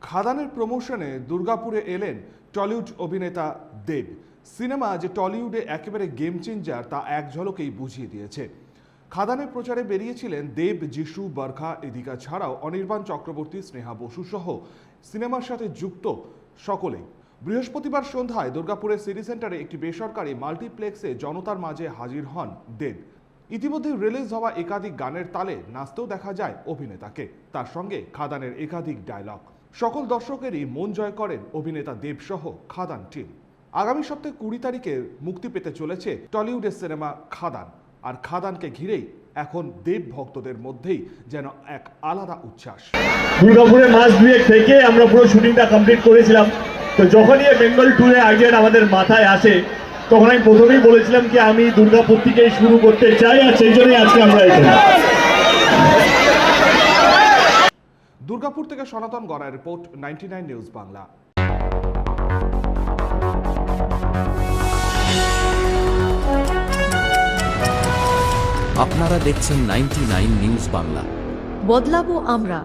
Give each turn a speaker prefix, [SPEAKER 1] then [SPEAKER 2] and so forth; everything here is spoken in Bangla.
[SPEAKER 1] খাদানের প্রমোশনে দুর্গাপুরে এলেন টলিউড অভিনেতা দেব। সিনেমা যে টলিউডে একেবারে গেম চেঞ্জার তা এক ঝলকেই বুঝিয়ে দিয়েছে। খাদানের প্রচারে বেরিয়েছিলেন দেব, যিশু, বরখা, এদিকা ছাড়াও অনির্বাণ চক্রবর্তী, স্নেহা বসু সহ সিনেমার সাথে যুক্ত সকলেই। বৃহস্পতিবার সন্ধ্যায় দুর্গাপুরের সিটি সেন্টারে একটি বেসরকারি মাল্টিপ্লেক্সে জনতার মাঝে হাজির হন দেব। ইতিমধ্যে রিলিজ হওয়া একাধিক গানের তালে নাচতেও দেখা যায় অভিনেতাকে, তার সঙ্গে খাদানের একাধিক ডায়লগ। সকল দর্শকেরই মন জয় করেন অভিনেতা দেব সহ খাদান টিম। আগামী সপ্তাহে 20 তারিখে মুক্তি পেতে চলেছে টলিউডের সিনেমা খাদান, আর খাদানকে ঘিরেই এখন দেব ভক্তদের মধ্যেই যেন এক আলাদা উচ্ছ্বাস।
[SPEAKER 2] দুর্গাপুরে মাস দুয়েক থেকে আমরা পুরো শুটিংটা কমপ্লিট করেছিলাম। তো যখনই বেঙ্গল ট্যুরে আইডিয়াটা আমাদের মাথায় আসে, তখন আমি প্রথমেই বলেছিলাম কি আমি দুর্গাপুর থেকেই শুরু করতে চাই, আর সেই জন্যই আজকে আমরা এখানে।
[SPEAKER 1] দুর্গাপুর থেকে সনাতন গড়ার রিপোর্ট, 99 নিউজ বাংলা।
[SPEAKER 3] আপনারা দেখছেন 99 নিউজ বাংলা।
[SPEAKER 4] বদলাবো আমরা।